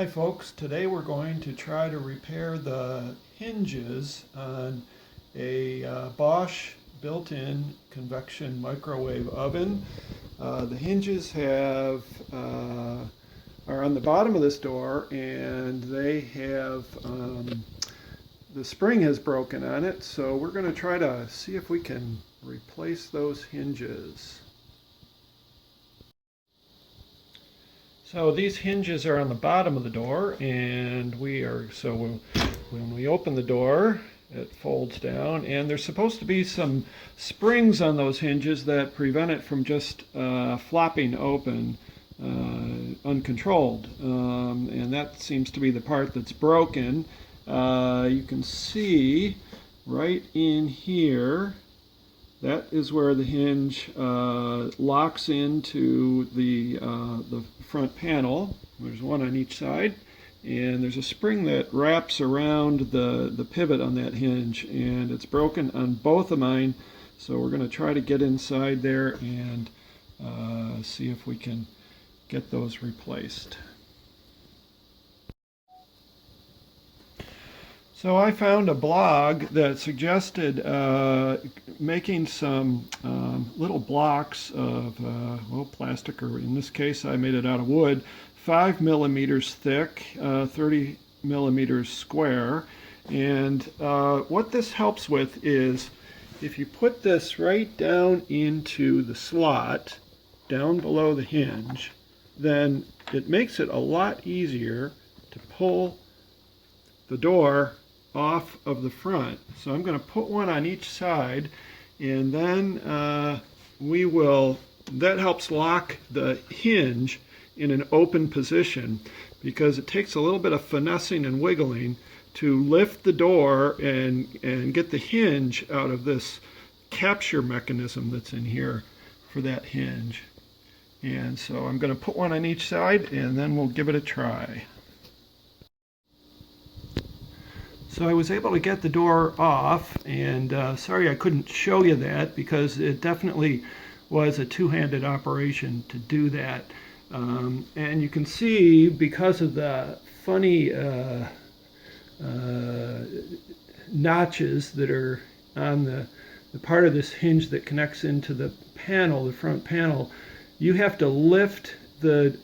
Hi folks, today we're going to try to repair the hinges on a Bosch built-in convection microwave oven. The hinges are on the bottom of this door, and they have the spring has broken on it, so we're going to try to see if we can replace those hinges. So these hinges are on the bottom of the door, and when we open the door, it folds down, and there's supposed to be some springs on those hinges that prevent it from just flopping open uncontrolled, and that seems to be the part that's broken. You can see right in here, that is where the hinge locks into the front panel. There's one on each side, and there's a spring that wraps around the pivot on that hinge, and it's broken on both of mine. So we're going to try to get inside there and see if we can get those replaced. So I found a blog that suggested making some little blocks of plastic, or in this case I made it out of wood, 5 millimeters thick, 30 millimeters square. And what this helps with is if you put this right down into the slot down below the hinge, then it makes it a lot easier to pull the door off of the front. So I'm going to put one on each side, and then that helps lock the hinge in an open position, because it takes a little bit of finessing and wiggling to lift the door and get the hinge out of this capture mechanism that's in here for that hinge. And so I'm going to put one on each side, and then we'll give it a try. So I was able to get the door off, and sorry I couldn't show you that, because it definitely was a two-handed operation to do that. And you can see, because of the funny notches that are on the part of this hinge that connects into the panel, the front panel, you have to lift the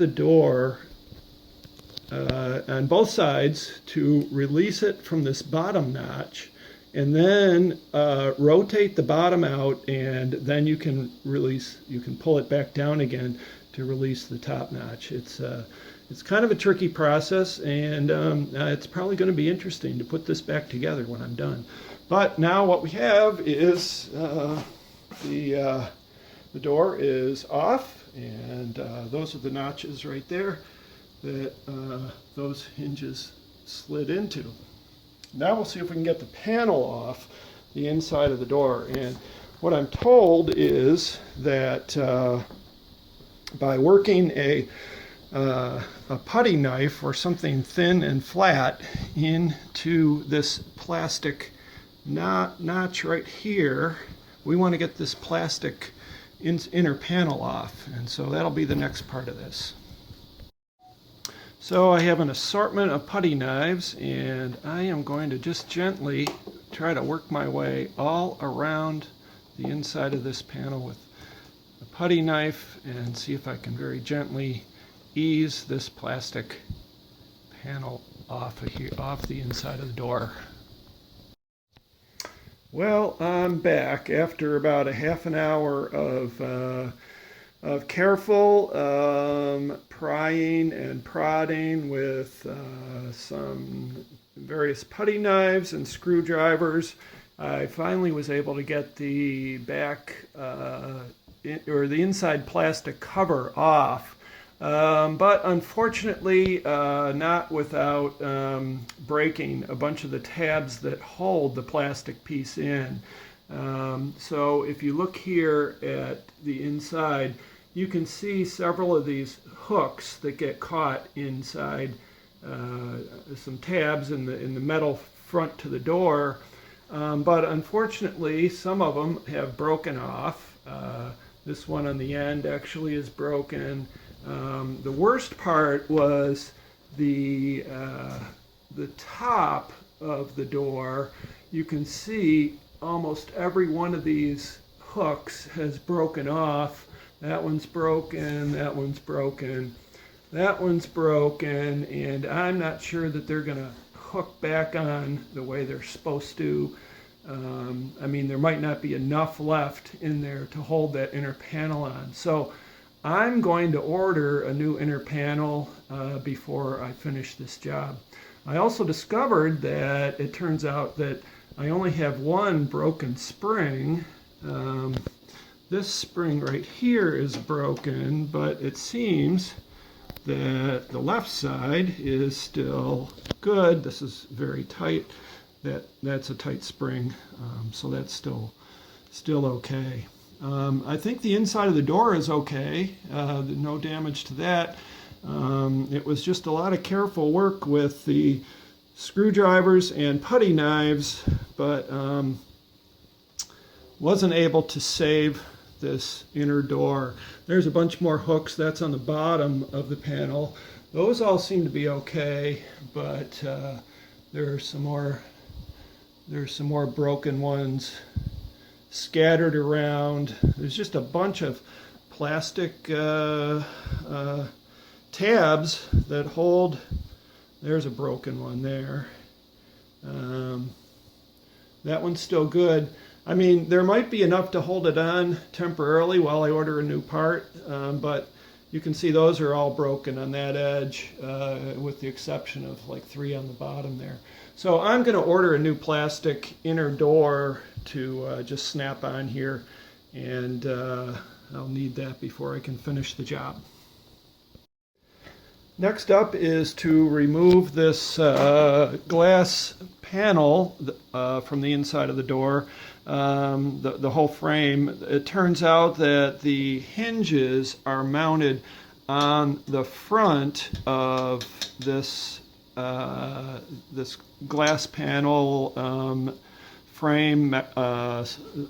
door on both sides to release it from this bottom notch, and then rotate the bottom out, and then you can pull it back down again to release the top notch. It's kind of a tricky process, and it's probably going to be interesting to put this back together when I'm done. But now what we have is the door is off, and those are the notches right there that those hinges slid into. Now we'll see if we can get the panel off the inside of the door. And what I'm told is that by working a putty knife or something thin and flat into this plastic notch right here, we want to get this plastic inner panel off. And so that'll be the next part of this. So I have an assortment of putty knives, and I am going to just gently try to work my way all around the inside of this panel with a putty knife, and see if I can very gently ease this plastic panel off the inside of the door. Well, I'm back after about a half an hour of careful prying and prodding with some various putty knives and screwdrivers. I finally was able to get the the inside plastic cover off, but unfortunately not without breaking a bunch of the tabs that hold the plastic piece in. So if you look here at the inside, you can see several of these hooks that get caught inside some tabs in the metal front to the door, but unfortunately some of them have broken off. This one on the end actually is broken. The worst part was the top of the door. You can see almost every one of these hooks has broken off. That one's broken, that one's broken, that one's broken, and I'm not sure that they're going to hook back on the way they're supposed to. I mean, there might not be enough left in there to hold that inner panel on. So I'm going to order a new inner panel before I finish this job. I also discovered that it turns out that I only have one broken spring. This spring right here is broken, but it seems that the left side is still good. This is very tight. That's a tight spring, so that's still okay. I think the inside of the door is okay. No damage to that. It was just a lot of careful work with the screwdrivers and putty knives, but wasn't able to save this inner door. There's a bunch more hooks. That's on the bottom of the panel. Those all seem to be okay, but there's some more broken ones scattered around. There's just a bunch of plastic tabs that hold. There's a broken one there. That one's still good. I mean, there might be enough to hold it on temporarily while I order a new part, but you can see those are all broken on that edge, with the exception of like 3 on the bottom there. So I'm going to order a new plastic inner door to just snap on here, and I'll need that before I can finish the job. Next up is to remove this glass panel from the inside of the door, the whole frame. It turns out that the hinges are mounted on the front of this this glass panel frame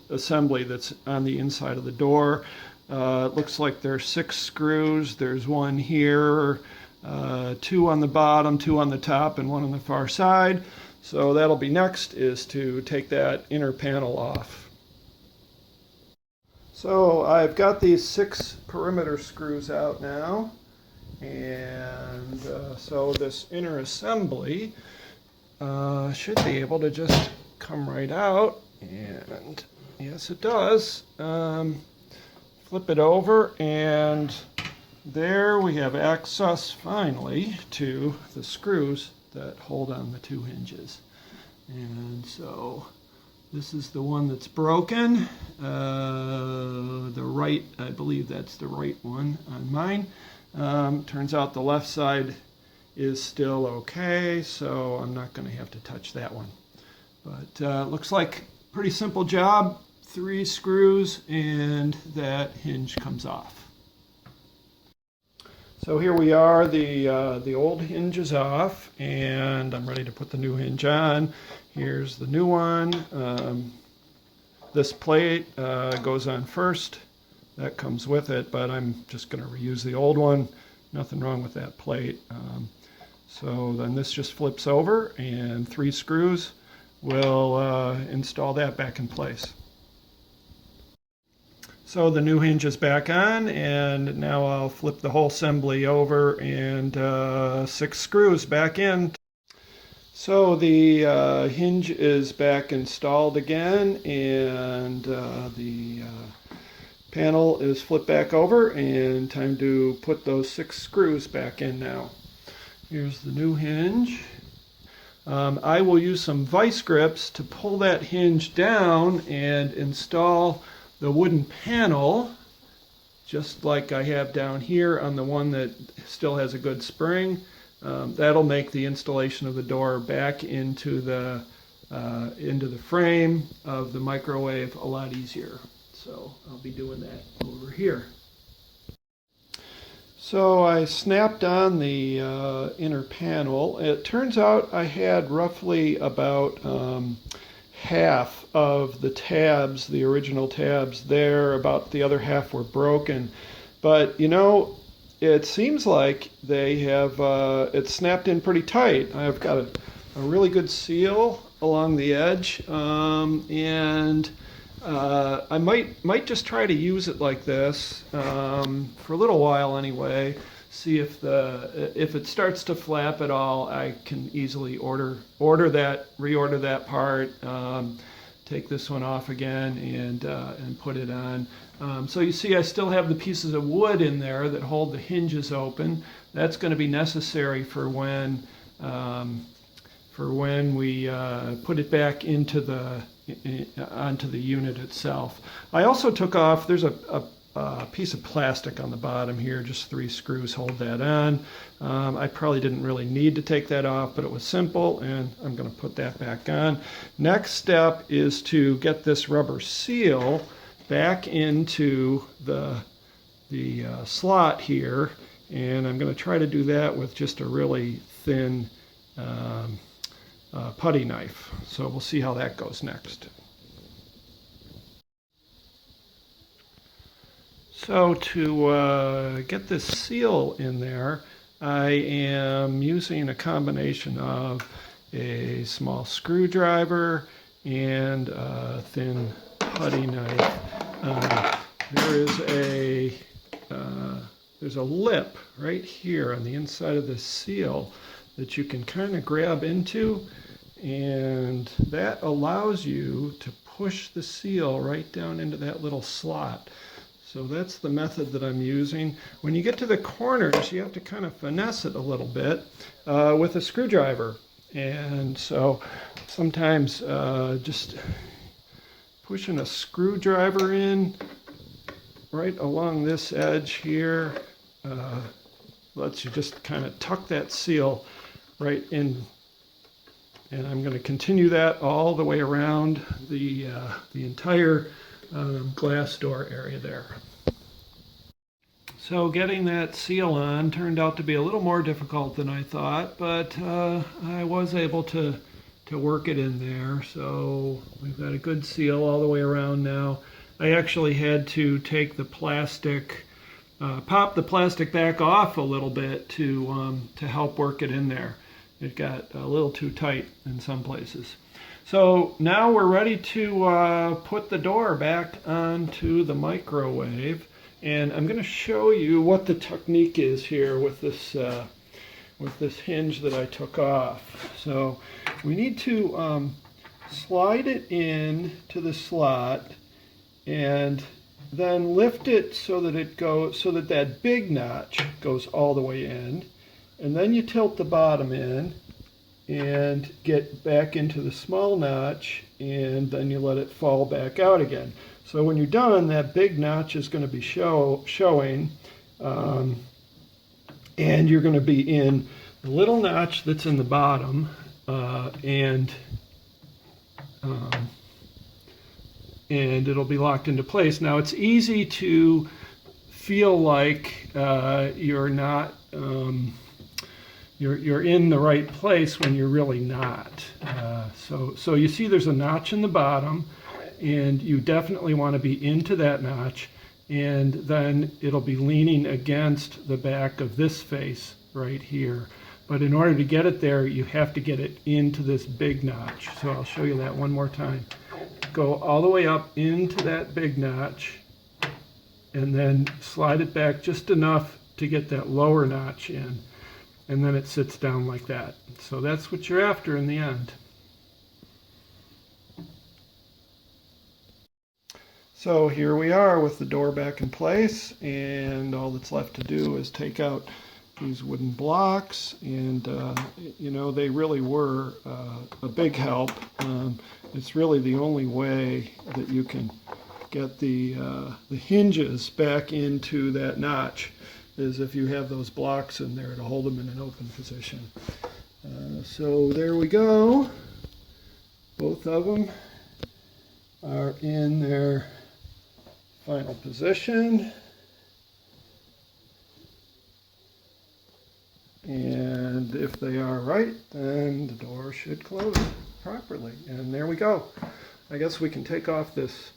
assembly that's on the inside of the door. It looks like there's 6 screws. There's one here, 2 on the bottom, 2 on the top, and 1 on the far side. So that'll be next, is to take that inner panel off. So I've got these 6 perimeter screws out now, and so this inner assembly should be able to just come right out, and yes it does. Flip it over, and there we have access finally to the screws that hold on the 2 hinges. And so this is the one that's broken. The right, I believe that's the right one on mine. Turns out the left side is still okay, so I'm not going to have to touch that one. But looks like pretty simple job. 3 screws and that hinge comes off. So here we are, the old hinge is off, and I'm ready to put the new hinge on. Here's the new one. This plate goes on first. That comes with it, but I'm just going to reuse the old one. Nothing wrong with that plate. So then this just flips over, and 3 screws will install that back in place. So the new hinge is back on, and now I'll flip the whole assembly over, and 6 screws back in. So the hinge is back installed again, and the panel is flipped back over, and time to put those 6 screws back in now. Here's the new hinge. I will use some vice grips to pull that hinge down and install the wooden panel, just like I have down here on the one that still has a good spring. That'll make the installation of the door back into the frame of the microwave a lot easier. So I'll be doing that over here. So I snapped on the inner panel. It turns out I had roughly about half of the tabs, the original tabs there. About the other half were broken. But you know, it seems like they have it's snapped in pretty tight. I've got a really good seal along the edge, and I might just try to use it like this for a little while anyway. See if it starts to flap at all, I can easily reorder that part, take this one off again, and put it on. So you see, I still have the pieces of wood in there that hold the hinges open. That's going to be necessary for when we put it back into onto the unit itself. I also took off. There's a piece of plastic on the bottom here, just 3 screws hold that on. I probably didn't really need to take that off, but it was simple, and I'm going to put that back on. Next step is to get this rubber seal back into the slot here, and I'm going to try to do that with just a really thin putty knife. So we'll see how that goes next. So to get this seal in there, I am using a combination of a small screwdriver and a thin putty knife. There's a lip right here on the inside of the seal that you can kind of grab into, and that allows you to push the seal right down into that little slot. So that's the method that I'm using. When you get to the corners, you have to kind of finesse it a little bit with a screwdriver. And so sometimes just pushing a screwdriver in right along this edge here lets you just kind of tuck that seal right in. And I'm going to continue that all the way around the entire glass door area there. So getting that seal on turned out to be a little more difficult than I thought, but I was able to work it in there. So we've got a good seal all the way around now. I actually had to take the plastic, pop the plastic back off a little bit to help work it in there. It got a little too tight in some places. So now we're ready to put the door back onto the microwave, and I'm going to show you what the technique is here with this hinge that I took off. So we need to slide it in to the slot and then lift it so that that big notch goes all the way in, and then you tilt the bottom in and get back into the small notch, and then you let it fall back out again. So when you're done, that big notch is going to be showing, and you're going to be in the little notch that's in the bottom, and it'll be locked into place. Now it's easy to feel like you're not you're in the right place when you're really not. So you see there's a notch in the bottom, and you definitely want to be into that notch, and then it'll be leaning against the back of this face right here. But in order to get it there, you have to get it into this big notch. So I'll show you that one more time. Go all the way up into that big notch, and then slide it back just enough to get that lower notch in. And then it sits down like that. So that's what you're after in the end. So here we are with the door back in place, and all that's left to do is take out these wooden blocks, and you know, they really were a big help. It's really the only way that you can get the hinges back into that notch, is if you have those blocks in there to hold them in an open position. So there we go. Both of them are in their final position. And if they are right, then the door should close properly. And there we go. I guess we can take off this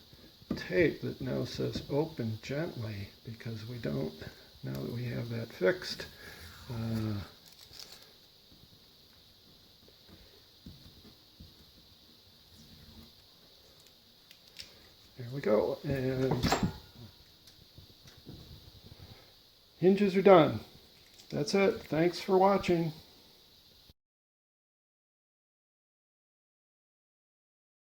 tape that now says open gently, because we don't now that we have that fixed. There we go, and hinges are done. That's it. Thanks for watching.